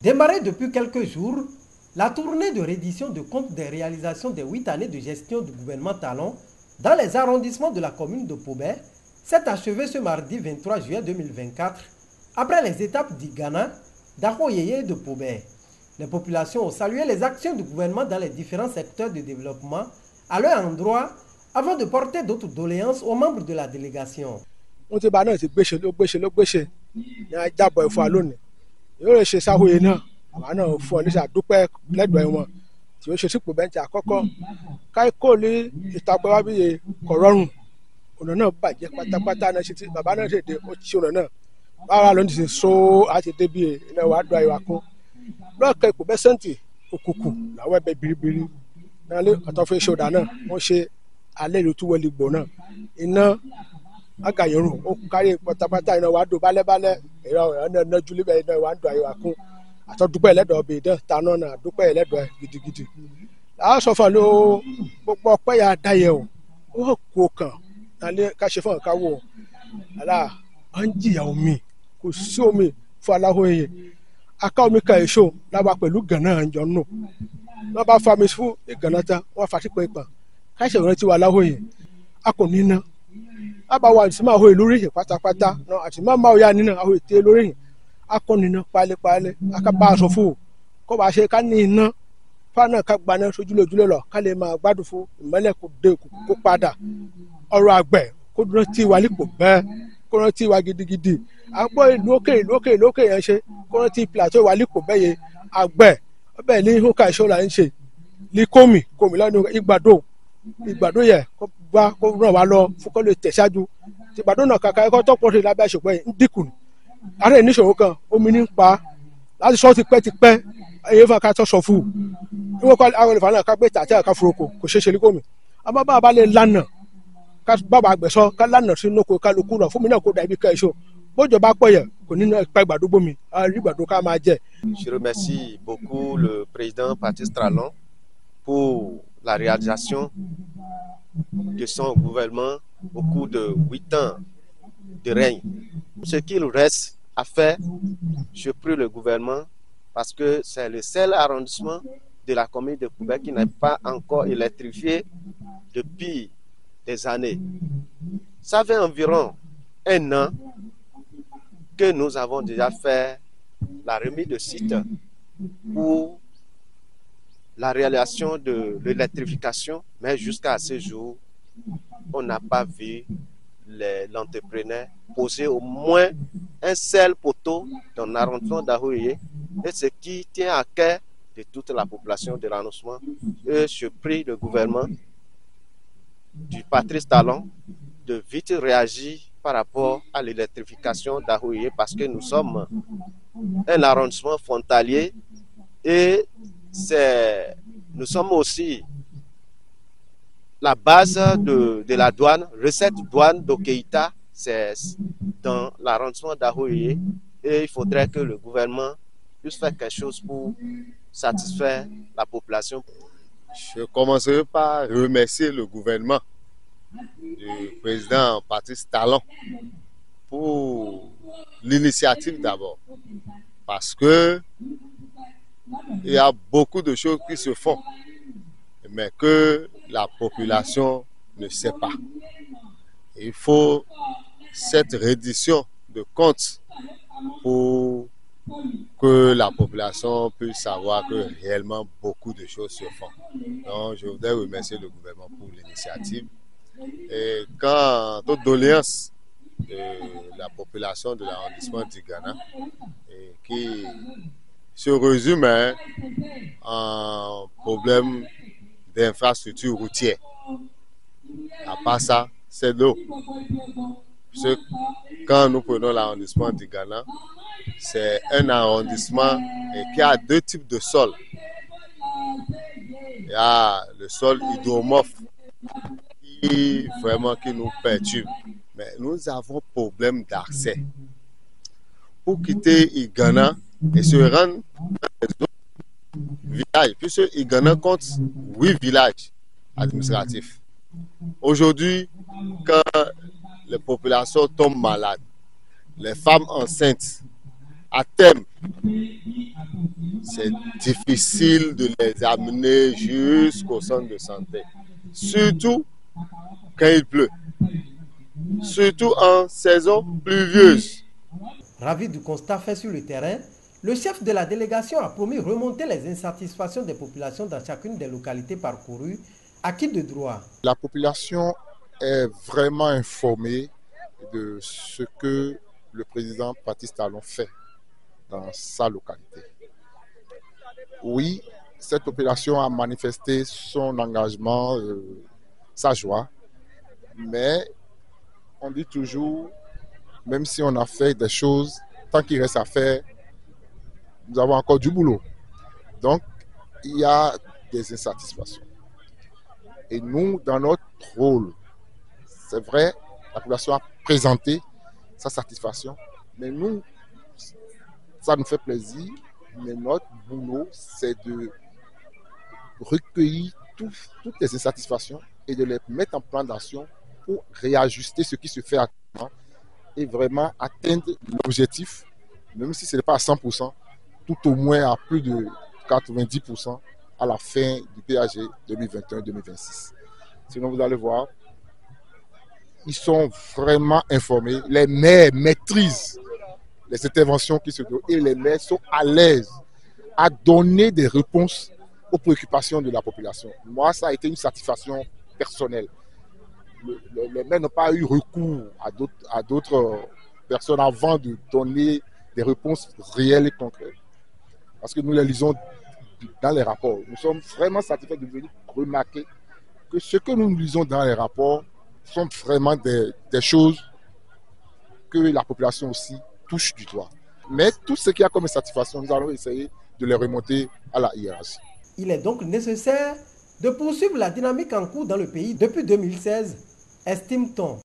Démarrée depuis quelques jours, la tournée de reddition de compte des réalisations des 8 années de gestion du gouvernement Talon dans les arrondissements de la commune de Pobé s'est achevée ce mardi 23 juillet 2024 après les étapes d'Igana, d'Ahoyeye et de Pobé. Les populations ont salué les actions du gouvernement dans les différents secteurs de développement à leur endroit avant de porter d'autres doléances aux membres de la délégation. Yóò lè ṣe sáwòye náà àwa náà fún ọ ní sàdúpẹ́ lẹ́dọ̀ọ́ wọn tí ó ṣe sípò bẹ́ńtì àkọ́kọ́ káíkó ní ìtàpẹ́ wá bí kọ̀rọ̀rùn ọ̀nà náà bàjẹ́ pátápátá náà ṣe tí bàbá náà ṣe dé ó ti ṣe ọ̀nà náà báwa ló ń ti so àti débi iná wàá dọ̀ àyíwá kún lọ́ọ̀kẹ́ ipò bẹ́sẹ̀ǹtì òkùnkùn làwọn ẹbẹ̀ biribiri náà lé ọ̀tọ́fẹ́ ṣòdà náà wọ́n ṣe alẹ́ ìlú tí wọ́n lè gbò náà iná agàyẹrùn ó kárí pátápátá iná wàá dò bálẹ́bálẹ́ ìrọ̀ ọ̀nà júlẹ̀ bẹ́ẹ̀ iná wàá dò àyíwá kún àtọ́dúpẹ́ ẹlẹ́dọ̀ọ́ bèè dán taná náà dúpẹ́ ẹlẹ́dọ̀ọ́ gidigidi. àásọ̀fọ̀ ló gbogbo ọpẹ́ yà dáyẹ̀ o ó kó kàn nálé káṣe fún ọ̀ká wò àlà à ń jìyà omi kò sí omi fún aláhóye aká omi kan èso lábàá pẹ̀lú gànà àjọ nù wọ́n bá fa mi fún ìgànnà tán wọ́n fa sípò ìpàn káṣe ìrántí wa aláhóye a kò ní ná àbáwá àti máa hóye lórí yìí pátápátá àti máa yá nínú àwọn ètè lórí yìí akọnina pálípálí akaba aṣọ fún o kó bá ṣe ká ní iná fáànà ká gbaná sójúlójúlé lọ ká lè máa gbádùn fún ìmọ́lẹ̀ kó dé kó padà ọrọ̀ àgbẹ̀ kó rántí wa lípò bẹ́ẹ̀ kó rántí wa gidigidi àgbọ̀ ìlú òkè yẹn ṣe kó rántí plateau wa lípò bẹ́ẹ̀ yẹ àgbẹ̀ ọbẹ̀ ní hókà ìṣọ́ra ń ṣe ní kómi lọ́nu ìgbàdo yẹ kó gbá kó ràn wá lọ fún kó lè tẹ̀síájú ìgbàdo náà kàkà ẹ̀kọ́ tọ́pọ̀ sí lábẹ́ àṣepọ̀ yìí ń dínkù ààrẹ níṣòro kan omi ní pa láti sọ tipẹ́tipẹ́ ẹ̀yẹ́ fún akátọ́ sọ fún un ìwọ́n kọ́ àwọn ìfàlẹ́ náà ká gbé tàtí àká foroko kò ṣeé ṣe ní kòmí àmọ́ bá a bá lè lànà ká bàbá àgbẹ̀sọ ká lànà sínú oko kálukú náà fún mi náà kó dàbí ká èso bójú bá pọ̀ yẹ kò ní ipa ìgbàdo gbómi àrí ìgbàdo ká máa jẹ. Je remercie beaucoup le président Patrice Talon pour la réalisation de son gouvernement au cours de 8 ans de règne. Ce qu'il reste à faire, je prie le gouvernement parce que c'est le seul arrondissement de la commune de Pobé qui n'est pas encore électrifié depuis des années. Ça fait environ 1 an que nous avons déjà fait la remise de site pour la réalisation de l'électrification, mais jusqu'à ce jour, on n'a pas vu l'entrepreneur poser au moins un seul poteau dans l'arrondissement d'Ahoyeye, et ce qui tient à cœur de toute la population de l'arrondissement. Et je prie le gouvernement du Patrice Talon de vite réagir par rapport à l'électrification d'Ahoyeye parce que nous sommes un arrondissement frontalier et nous sommes aussi la base de la douane, recette douane d'Okeïta, c'est dans l'arrondissement d'Ahoyeye et il faudrait que le gouvernement puisse faire quelque chose pour satisfaire la population. Je commencerai par remercier le gouvernement du président Patrice Talon pour l'initiative d'abord, parce que il y a beaucoup de choses qui se font, mais que la population ne sait pas. Il faut cette reddition de comptes pour que la population puisse savoir que réellement beaucoup de choses se font. Donc, je voudrais remercier le gouvernement pour l'initiative. Et quant aux doléances de la population de l'arrondissement d'Igana, qui se résume en problème d'infrastructure routière. À part ça, c'est l'eau. Quand nous prenons l'arrondissement d'Igana, c'est un arrondissement qui a 2 types de sols. Il y a le sol hydromorphe qui nous perturbe. Mais nous avons problème d'accès. Pour quitter Igana et se rendre dans les autres villages, puisque Igana compte 8 villages administratifs. Aujourd'hui, quand les populations tombent malades, les femmes enceintes à terme, c'est difficile de les amener jusqu'au centre de santé. Surtout quand il pleut. Surtout en saison pluvieuse. Ravi du constat fait sur le terrain, le chef de la délégation a promis remonter les insatisfactions des populations dans chacune des localités parcourues. À qui de droit? La population est vraiment informée de ce que le président Patrice Talon fait dans sa localité. Oui, cette population a manifesté son engagement, sa joie, mais on dit toujours, même si on a fait des choses, tant qu'il reste à faire, nous avons encore du boulot. Donc, il y a des insatisfactions. Et nous, dans notre rôle, c'est vrai, la population a présenté sa satisfaction, mais nous, ça nous fait plaisir, mais notre boulot, c'est de recueillir toutes les insatisfactions et de les mettre en plan d'action pour réajuster ce qui se fait actuellement et vraiment atteindre l'objectif, même si ce n'est pas à 100%, tout au moins à plus de 90% à la fin du PAG 2021-2026. Sinon, vous allez voir, ils sont vraiment informés. Les maires maîtrisent les interventions qui se donnent et les maires sont à l'aise à donner des réponses aux préoccupations de la population. Moi, ça a été une satisfaction personnelle. Les maires n'ont pas eu recours à d'autres personnes avant de donner des réponses réelles et concrètes. Parce que nous les lisons dans les rapports. Nous sommes vraiment satisfaits de venir remarquer que ce que nous lisons dans les rapports sont vraiment des choses que la population aussi touche du doigt. Mais tout ce qu'il y a comme satisfaction, nous allons essayer de les remonter à la hiérarchie. Il est donc nécessaire de poursuivre la dynamique en cours dans le pays depuis 2016, estime-t-on.